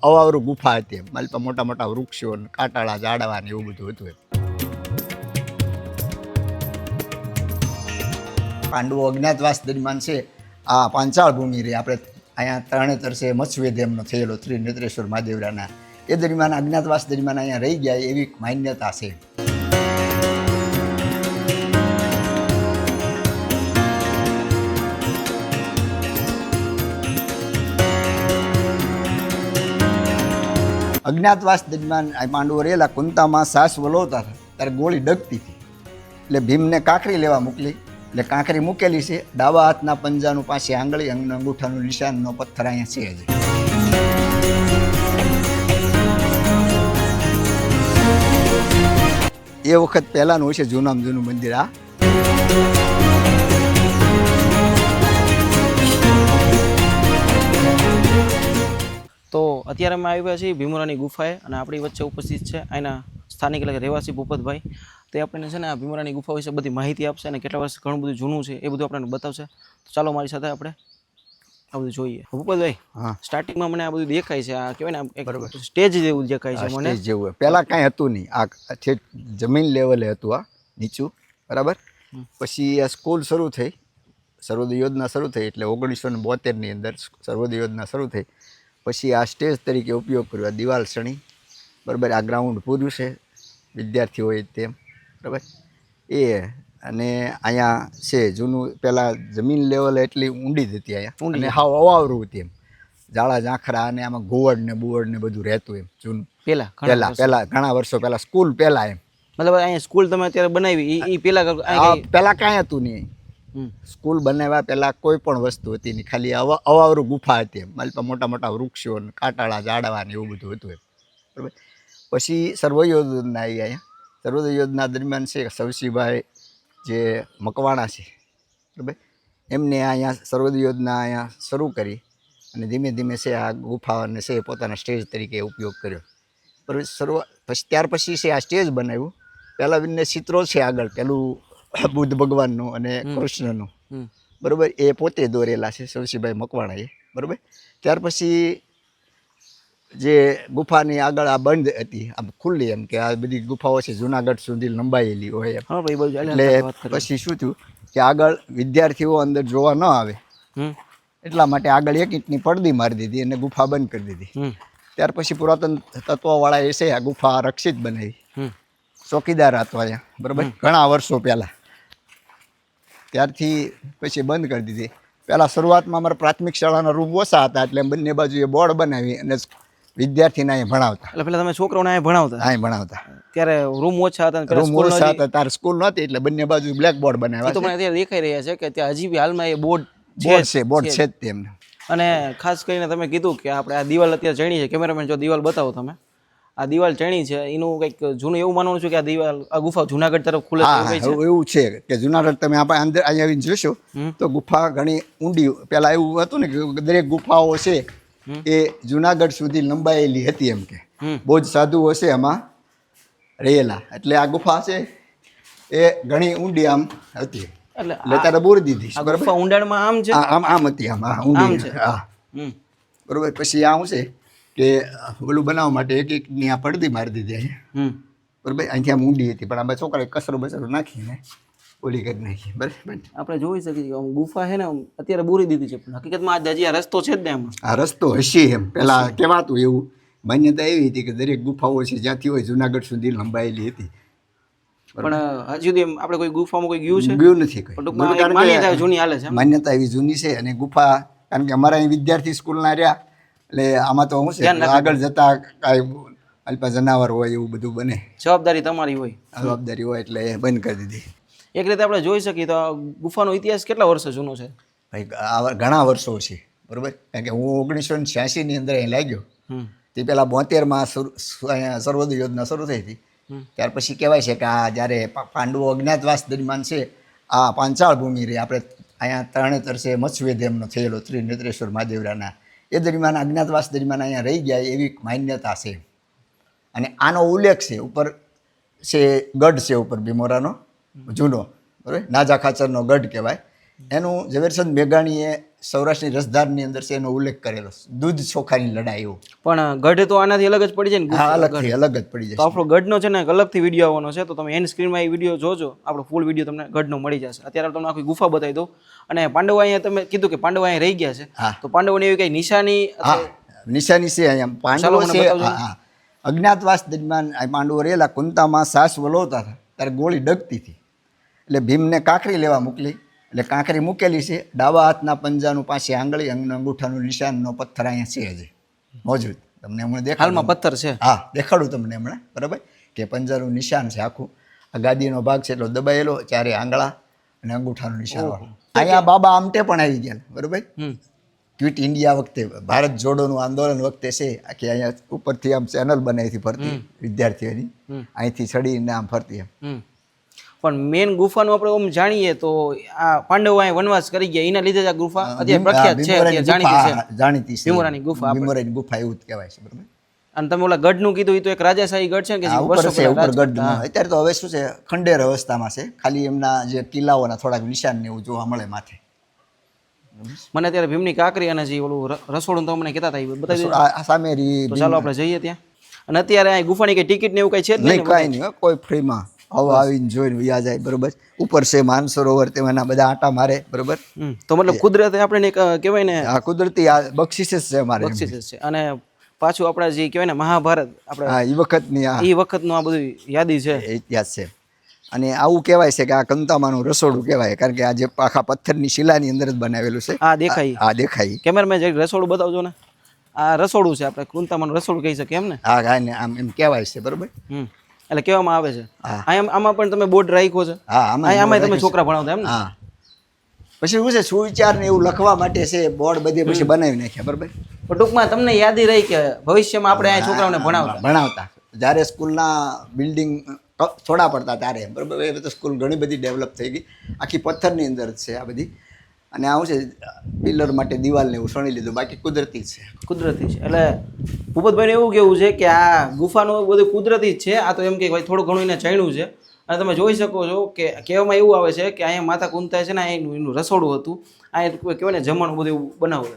અવાવરું ગુફા હતી મારી પાસે મોટા મોટા વૃક્ષો કાંટાળા ઝાડવા ને એવું બધું હતું. પાંડવો અજ્ઞાતવાસ દરમિયાન છે આ પાંચાળ ભૂમિ રહી આપણે અહીંયા તરણેતર છે મત્સ્યવેદ એમનો થયેલો ત્રિનેત્રેશ્વર મહાદેવરાના એ દરમિયાન અજ્ઞાતવાસ દરમિયાન અહીંયા રહી ગયા એવી માન્યતા છે. અજ્ઞાતવાસ દરમિયાન આ પાંડવો રહેલા કુંતામાં સાસ વલોવતા હતા ત્યારે ગોળી ડગતી હતી એટલે ભીમને કાંકરી લેવા મોકલી. એટલે કાંકરી મૂકેલી છે ડાબા હાથના પંજાનું પાસે આંગળી અંગૂઠાનું નિશાનનો પથ્થર અહીંયા છે. એ વખત પહેલાનું હોય છે જૂનામાં જૂનું મંદિર. આ તો અત્યારે અમે આવ્યા છીએ ભીમરાની ગુફાએ અને આપણી વચ્ચે ઉપસ્થિત છે અહીંના સ્થાનિક એટલે કે રહેવાસી ભૂપતભાઈ. તે આપણને છે ને આ ભીમરાની ગુફા વિશે બધી માહિતી આપશે અને કેટલા વર્ષ ઘણું બધું જૂનું છે એ બધું આપણને બતાવશે. તો ચાલો મારી સાથે આપણે આ બધું જોઈએ. ભૂપતભાઈ, હા, સ્ટાર્ટિંગમાં મને આ બધું દેખાય છે, આ કહેવાય ને એક સ્ટેજ જેવું દેખાય છે મને. જેવું પહેલાં કાંઈ હતું નહીં, આ ઠેઠ જમીન લેવલે હતું આ નીચું, બરાબર. પછી આ સ્કૂલ શરૂ થઈ, સર્વોદય યોજના શરૂ થઈ એટલે 1972ની અંદર સર્વોદય યોજના શરૂ થઈ. પછી આ સ્ટેજ તરીકે ઉપયોગ કર્યો, આ દિવાલ સણી, બરાબર. આ ગ્રાઉન્ડ પૂર્યું છે વિદ્યાર્થી હોય તેમ, બરાબર. એ અને અહીંયા છે જૂનું પહેલાં જમીન લેવલે એટલી ઊંડી જ હતી અહીંયા, અને હાવ અવાવરું હતી એમ, જાળા ઝાંખરા અને આમાં ગોવડ ને બુવડ ને બધું રહેતું એમ જૂનું. પહેલાં ઘણા વર્ષો પહેલાં સ્કૂલ પહેલાં એમ, મતલબ અહીંયા સ્કૂલ તમે અત્યારે બનાવી એ પહેલાં કાંઈ હતું નહીં. સ્કૂલ બનાવ્યા પહેલાં કોઈ પણ વસ્તુ હતી નહીં, ખાલી અવાવરું ગુફા હતી એમ. મારી પાસે મોટા મોટા વૃક્ષો ને કાંટાળા ઝાડવા ને એવું બધું હતું એમ, બરાબર. પછી સર્વોદય યોજના આવી અહીંયા. સર્વોદય યોજના દરમિયાન છે સવસીભાઈ જે મકવાણા છે, બરાબર, એમને અહીંયા સર્વોદય યોજના અહીંયા શરૂ કરી અને ધીમે ધીમે છે આ ગુફાને છે પોતાના સ્ટેજ તરીકે ઉપયોગ કર્યો, બરાબર. પછી ત્યાર પછી છે આ સ્ટેજ બનાવ્યું. પહેલાં વિનને ચિત્રો છે આગળ, પેલું બુદ્ધ ભગવાનનું અને કૃષ્ણનું, બરાબર, એ પોતે દોરેલા છે સવસીભાઈ મકવાણાએ, બરાબર. ત્યાર પછી જે ગુફાની આગળ આ બંધ હતી, આમ ખુલ્લી એમ કે આ બધી ગુફાઓ છે જુનાગઢ સુધી લંબાયેલી હોય એમ. એટલે પછી શું થયું કે આગળ વિદ્યાર્થીઓ અંદર જોવા ન આવે એટલા માટે આગળ 1 ઇંચની પડદી મારી દીધી અને ગુફા બંધ કરી દીધી. ત્યાર પછી પુરાતન તત્વવાળાએ છે આ ગુફા રક્ષિત બનાવી, ચોકીદાર હતો અહીંયા, બરાબર, ઘણા વર્ષો પહેલાં. ત્યારથી પછી બંધ કરી દીધી. પહેલાં શરૂઆતમાં અમારા પ્રાથમિક શાળાના રૂમ ઓછા હતા એટલે બંને બાજુએ બોર્ડ બનાવી અને વિદ્યાર્થીને અહીંયા ભણાવતા. એટલે પેલા તમે છોકરાઓને અહીંયા ભણાવતા? અહીંયા ભણાવતા. ત્યારે રૂમ ઓછા હતા, રૂમ ઓછા હતા, ત્યારે સ્કૂલ નહોતી એટલે બંને બાજુ બ્લેક બોર્ડ બનાવ્યા. તો મને અત્યારે દેખાઈ રહ્યા છે કે ત્યાં હજી બી હાલમાં એ બોર્ડ છે તેમને. અને ખાસ કરીને તમે કીધું કે આપણે આ દિવાલ અત્યારે ચણી છે, કેમેરામેન જો દિવાલ બતાવો તમે, આ દિવાલ ચણી છે એનું કંઈક જૂનું એવું માનવાનું છે કે આ દિવાલ આ ગુફા જુનાગઢ તરફ ખુલે છે. એવું છે કે જુનાગઢ તમે આપણે અંદર અહીંયા આવીને જોશો તો ગુફા ઘણી ઊંડી, પહેલાં એવું હતું ને કે દરેક ગુફાઓ છે એ જુનાગઢ સુધી લંબાયેલી હતી એમ કે બહુ જ સાધુઓ છે એમાં રહેલા, એટલે આ ગુફા છે એ ઘણી ઊંડી આમ હતી એટલે તારે બોરી દીધી. ગુફા ઊંડાણમાં આમ છે, આમ હતી, આમ ઊંડી છે, હા, બરોબર. પછી આ શું છે કે ઓલું બનાવવા માટે 1 ઇંચની આ પડદી મારી દીધી અહીંયા, બરાબર. અહીંથી આમ ઊંડી હતી પણ આમાં છોકરાએ કચરો બચરો નાખીને ઓલી કરી નાખી, બરાબર. આપણે જોઈ શકીએ ગુફા છે ને અત્યારે બોરી દીધી છે પણ હકીકતમાં હજી આ રસ્તો છે જ ને એમાં. આ રસ્તો હશે એમ પહેલાં કહેવાતું, એવું માન્યતા એવી હતી કે દરેક ગુફાઓ છે જ્યાંથી હોય જુનાગઢ સુધી લંબાયેલી હતી. પણ હજી સુધી આપણે કોઈ ગુફામાં કોઈ ગયું છે? ગયું નથી કોઈ. માન્યતા જૂની હાલે છે, માન્યતા એવી જૂની છે. અને ગુફા કારણ કે અમારા અહીં વિદ્યાર્થી સ્કૂલના રહ્યા એટલે આમાં તો શું છે આગળ જતા કાંઈ અલ્પા જનાવર હોય એવું બધું બને, જવાબદારી તમારી હોય, જવાબદારી હોય એટલે બંધ કરી દીધી. એક રીતે આપણે જોઈ શકીએ તો ગુફાનો ઇતિહાસ કેટલા વર્ષો જૂનો છે? ભાઈ ઘણા વર્ષો છે, બરાબર. કારણ કે હું 1986ની અંદર અહીં લાગ્યો તે પહેલાં 72માં સર્વોદય યોજના શરૂ થઈ હતી. ત્યાર પછી કહેવાય છે કે આ જ્યારે પાંડવો અજ્ઞાતવાસ દરમિયાન છે આ પાંચાળ ભૂમિ રહી આપણે અહીંયા તરણેતર છે મત્સ્યવેદ એમનો થયેલો ત્રિનેત્રેશ્વર મહાદેવરાના એ દરમિયાન અજ્ઞાતવાસ દરમિયાન અહીંયા રહી ગયા એવી માન્યતા છે. અને આનો ઉલ્લેખ છે ઉપર છે ગઢ છે ઉપર ભીમોરાનો જૂનો, બરાબર, નાજા ખાચરનો ગઢ કહેવાય. એનું ઝવેરચંદ મેઘાણીએ સૌરાષ્ટ્રની રસધારની અંદર છે એનો ઉલ્લેખ કરેલો છે. દૂધ ચોખાની લડાઈ એવું. પણ ગઢ તો આનાથી અલગ જ પડી જાય ને હા, ગુફા? અલગ જ પડી તો જશે. આપણો ગઢનો છે ને એક અલગથી વિડીયો આવવાનો છે, તો તમે એન્ડ સ્ક્રીનમાં એ વિડીયો જોજો. આપણો ફૂલ વિડીયો તમને ગઢનો મળી જશે. અત્યારે તમને આખી ગુફા બતાવી દઉં. અને પાંડવો અહીંયા તમે કીધું કે પાંડવો અહીંયા રહી ગયા છે, હા. તો પાંડવોની એવી કઈ નિશાની હા, નિશાની છે અહીંયા પાંડવો મને છે. બતાવજો ને. હા, અજ્ઞાતવાસ દરમિયાન આ પાંડવો રહેલા કુંતામાં સાસ વલોવતા હતા ત્યારે ગોળી ડગતી હતી, એટલે ભીમને કાંકરી લેવા મોકલી. એટલે કાંકરી મૂકેલી છે, ડાબા હાથના પંજાનું પાસે આંગળી અંગૂઠાનું નિશાનનો પથ્થર અહીંયા છે હજી મોજૂદ. તમને હમણાં દેખાડું. હાલમાં પથ્થર છે. હા, દેખાડું તમને હમણાં, બરાબર, કે પંજાનું નિશાન છે આખું. આ ગાદીનો ભાગ છે એટલો દબાયેલો, ચારે આંગળા અને અંગૂઠાનું નિશાન વાળું. અહીંયા બાબા આમટે પણ આવી ગયા, બરાબર. ક્વિટ ઇન્ડિયા વખતે, ભારત જોડોનું આંદોલન વખતે છે, આખી અહીંયા ઉપરથી આમ ચેનલ બનાવી હતી ફરતી વિદ્યાર્થીઓની, અહીંથી ચડીને આમ ફરતી એમ. પણ મેન ગુફાનું આપણે આમ જાણીએ તો આ પાંડવો અહીંયા વનવાસ કરી ગયા, એના લીધે જ આ ગુફા અત્યારે પ્રખ્યાત છે, અત્યારે જાણીતી છે. જાણીતી છે ભીમરાની ગુફા. ભીમરાની ગુફા એવું જ કહેવાય છે, બરાબર. અને તમે ઓલા ગઢનું કીધું, એ તો એક રાજાશાહી ગઢ છે ને કે જે ઉપર વર્ષો છે, પહેલા ઉપર ગઢમાં. અત્યારે તો હવે શું છે, ખંડેર અવસ્થામાં છે, ખાલી એમના જે કિલ્લાઓના થોડાક નિશાન ને એવું જોવા મળે માથે. મને અત્યારે ભીમની કાંકરી અને જે ઓલું રસોડું તો મને કહેતા હતા, એ બતાવી દેજો. આ સામે તો ચાલો આપણે જઈએ ત્યાં. અને અત્યારે આ ગુફાની કઈ ટિકિટ ને એવું કઈ છે જ નહીં, કાંઈ નહીં, કોઈ ફ્રીમાં હવા આવીને જોઈને વ્યા જાય, બરોબર. ઉપર છે માનસરોવર, તેમાંના બધા આટા મારે, બરોબર. તો મતલબ કુદરતે આપણે એક કહેવાય ને આ કુદરતી આ બક્ષિસ જ છે અમારે. બક્ષિસ છે. અને પાછું આપણા જે કહેવાય ને મહાભારત, આપણે હા, એ વખતની આ એ વખતનું આ બધું યાદી છે, ઇતિહાસ છે. અને આવું કહેવાય છે કે આ કંતામાનું રસોડું કહેવાય, કારણ કે આ જે આખા પથ્થરની શિલાની અંદર જ બનાવેલું છે. આ દેખાય, આ દેખાય. કેમેરામેન જે રસોડું બતાવજો ને. આ રસોડું છે, આપણે કુંતામાનું રસોડું કહી શકીએ એમ ને. હા, ગાયને આમ એમ કહેવાય છે, બરોબર. એટલે કહેવામાં આવે છે. હા. આમાં પણ તમે બોર્ડ રાખ્યો છે. હા, આમાં તમે છોકરા ભણાવતા એમ ને. હા, પછી શું છે, સુવિચાર ને એવું લખવા માટે છે બોર્ડ બધે પછી બનાવી નાખ્યા, બરોબર. પણ ટૂંકમાં તમને યાદી રહી કે ભવિષ્યમાં આપણે આ છોકરાઓને ભણાવતા જ્યારે સ્કૂલના બિલ્ડિંગ થોડા પડતા ત્યારે, બરોબર. એ તો સ્કૂલ ઘણી બધી ડેવલપ થઈ ગઈ, આખી પથ્થરની અંદર જ છે આ બધી. અને આવું છે, પિલર માટે દિવાલને એવું સણી લીધું, બાકી કુદરતી જ છે. કુદરતી છે. એટલે ભૂપતભાઈને એવું કેવું છે કે આ ગુફાનું બધું કુદરતી જ છે. આ તો એમ કે ભાઈ થોડું ઘણું એને જાણ્યું છે. અને તમે જોઈ શકો છો કે કહેવામાં એવું આવે છે કે અહીંયા માતા કુંતાએ છે ને એનું રસોડું હતું, અહીંયા કહેવાય ને જમવાનું બધું એવું બનાવવું.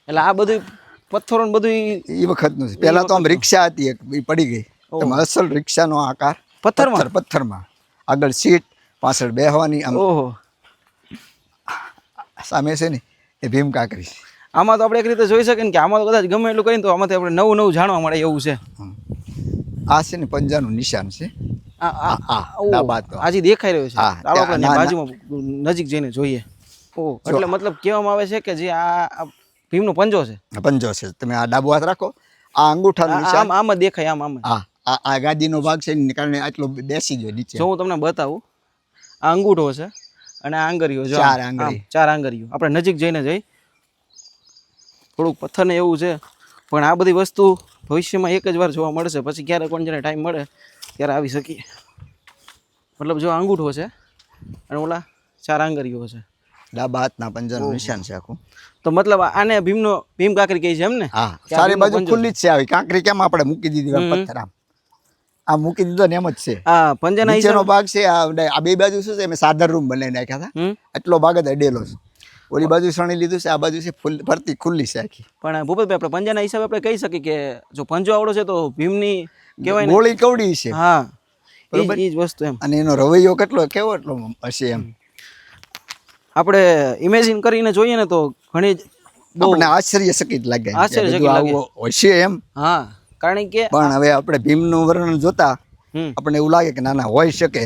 એટલે આ બધું પથ્થરો ને બધું એ વખતનું છે. પહેલાં તો આમ રિક્ષા હતી એક, એ પડી ગઈ. એમાં અસલ રિક્ષાનો આકાર પથ્થરમાં, આગળ સીટ, પાછળ બેહવાની. આમ ઓહો, સામે છે ને એ ભીમ કાંકરી. આમાં તો આપણે એક રીતે જોઈ શકીએ ને કે આમાં તો કદાચ ગમે એટલું કરીને તો આમાંથી આપણે નવું નવું જાણવા મળે એવું છે. આ છે ને પંજાનું નિશાન છે. આજે દેખાઈ રહ્યું છે. ચાલો આપણે બાજુમાં નજીક જઈને જોઈએ. ઓહ, એટલે મતલબ કહેવામાં આવે છે કે જે આ ભીમનો પંજો છે. પંજો છે. તમે આ ડાબો હાથ રાખો, આ અંગૂઠાનું નિશાન આમ જ દેખાય. આમ આ ગાદીનો ભાગ છે ને કારણે આટલો બેસી ગયો નીચે. જો હું તમને બતાવું, આ અંગૂઠો છે અને આ આંગળીઓ, જો ચાર આંગળીઓ. આપણે નજીક જઈને જઈ, થોડુંક પથ્થરને એવું છે, પણ આ બધી વસ્તુ ભવિષ્યમાં એક જ વાર જોવા મળશે, પછી ક્યારે કોણ જેને ટાઈમ મળે ત્યારે આવી શકીએ. મતલબ જો અંગૂઠો છે અને ઓલા ચાર આંગળીઓ છે, ડાબા હાથના પંજાનું નિશાન છે આખું. તો મતલબ આને ભીમ કાંકરી કહે છે એમ ને. હા, ચારે બાજુ ખુલ્લી જ છે. આવી કાંકરી કેમ આપણે મૂકી દીધી પથ્થર આમ મૂકી દીધો ને એમ જ છે. આ પંજાના નીચેનો ભાગ છે, આ બે બાજુ શું છે, અમે સાદર રૂમ બનાવી નાખ્યા હતા, એટલો ભાગ જ અડેલો છે. ઓલી બાજુ સણી લીધું છે, આ બાજુ છે ફરતી ખુલ્લી છે આખી. પણ ભૂપતભાઈ આપણે પંજાના હિસાબે આપણે કહી શકીએ કે જો પંજો આવડો છે તો ભીમની કહેવાય ગોળી કવડી છે. હા, બરોબર, એ જ વસ્તુ એમ. અને એનો રવૈયો કેવો એટલો હશે એમ. આપણે ઇમેજિન કરીને જોઈએ ને તો ઘણી આપણને આશ્ચર્યચકિત લાગે. હશે એમ. હા, કારણ કે પણ હવે આપણે ભીમનું વર્ણન જોતા આપણને એવું લાગે કે ના હોઈ શકે.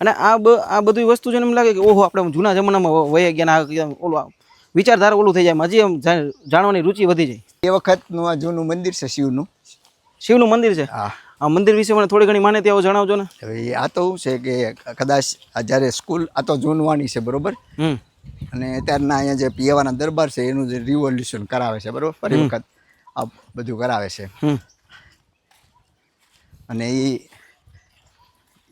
અને આ બધી વસ્તુ છે ને એમ લાગે કે ઓહો આપણે જૂના જમાનામાં વયા ગયા, ઓલું વિચારધારા ઓલું થઈ જાય, હજી એમ જાણવાની રુચિ વધી જાય. એ વખતનું આ જૂનું મંદિર છે, શિવનું મંદિર છે. આ મંદિર વિશે મને થોડી ઘણી માહિતી જણાવજો ને. હવે આ તો શું છે કે કદાચ જ્યારે સ્કૂલ આ તો જૂનવાણી છે, બરોબર. અને અત્યારના અહીંયા જે પિયાવાના દરબાર છે એનું જે રિવોલ્યુશન કરાવે છે, બરોબર, ફરી વખત આ બધું કરાવે છે. અને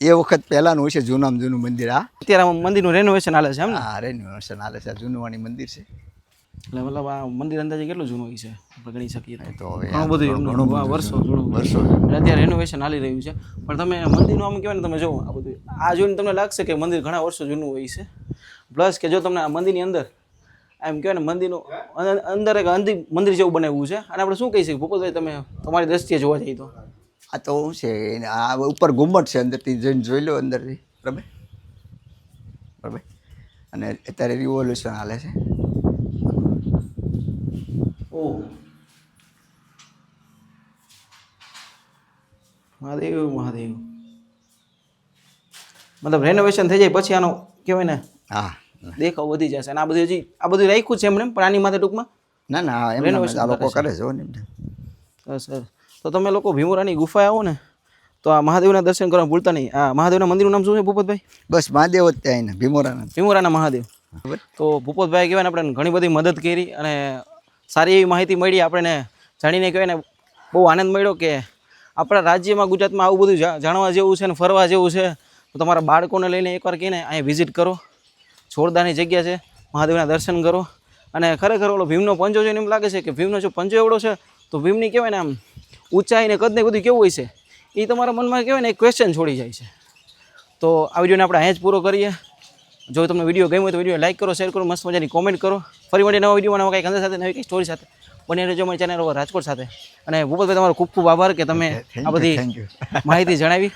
એ વખત પહેલાનું છે જૂનામાં જૂનું મંદિર. આ અત્યારે મંદિરનું રેનોવેશન હાલે છે એમ ને. હા, રેનોવેશન હાલે છે. જૂનવાણી મંદિર છે. એટલે મતલબ આ મંદિર અંદાજે કેટલું જૂનું હોય છે આપણે ગણી શકીએ તો હવે ઘણું બધું વર્ષો અત્યારે રેનોવેશન હાલી રહ્યું છે. પણ તમે મંદિરનું આમ કહેવાય ને, તમે જો આ બધું આ જોઈને તમને લાગશે કે મંદિર ઘણા વર્ષો જૂનું હોય છે, પ્લસ કે જો તમને આ મંદિરની અંદર એમ કહેવાય ને મંદિરનું અંદર એક મંદિર જેવું બનાવ્યું છે અને આપણે શું કહી શકીએ ભૂપતભાઈ તમે તમારી દ્રષ્ટિએ જોવા જઈએ તો આ તો શું છે આ ઉપર ઘુમ્મટ છે અંદરથી જઈને જોઈ લો અંદરથી બરાબર બરાબર અને અત્યારે રિવોલ્યુશન હાલે છે ઓહ મહાદેવ મહાદેવ મતલબ રેનોવેશન થઈ જાય પછી આનો કહેવાય ને હા દેખાવ વધી જશે અને આ બધું રાખ્યું છે એમણે પણ આની માથે ટૂંકમાં ના ના એમ આ લોકો કરે છે હો ને એમને. સર તો તમે લોકો ભીમોરાની ગુફાએ આવો ને તો આ મહાદેવના દર્શન કરવા ભૂલતા નહીં. આ મહાદેવના મંદિરનું નામ શું છે ભૂપતભાઈ? બસ મહાદેવ જ ત્યાં ને ભીમોરાના મહાદેવ. બરાબર તો ભૂપતભાઈ કહેવાય ને આપણે ઘણી બધી મદદ કરી અને સારી એવી માહિતી મળી આપણને જાણીને કહેવાય ને બહુ આનંદ મળ્યો કે આપણા રાજ્યમાં ગુજરાતમાં આવું બધું જાણવા જેવું છે ને ફરવા જેવું છે તો તમારા બાળકોને લઈને એકવાર કહીને અહીંયા વિઝિટ કરો. જોરદારની જગ્યા છે, મહાદેવના દર્શન કરો અને ખરેખર ઓલો ભીમનો પંજો જોઈને એમ લાગે છે કે ભીમનો જો પંજો એવડો છે તો ભીમની કહેવાય ને આમ ઊંચાઈ ને કદને બધું કેવું હોય છે એ તમારા મનમાં કહેવાય ને એક ક્વેશ્ચન છોડી જાય છે. તો આ વિડીયોને આપણે અહીંયા જ પૂરો કરીએ. જો તમને વિડીયો ગમ્યો હોય તો વિડીયો લાઈક કરો, શેર કરો, મસ્ત મજાની કોમેન્ટ કરો. ફરી મળીએ નવા વિડીયોમાં નવા કંઈક અંદર સાથે નવી કંઈક સ્ટોરી સાથે. બને રહેજો અમારી ચેનલ રાજકોટ સાથે. અને ભૂપતભાઈ તમારો ખૂબ ખૂબ આભાર કે તમે આ બધી માહિતી જણાવી.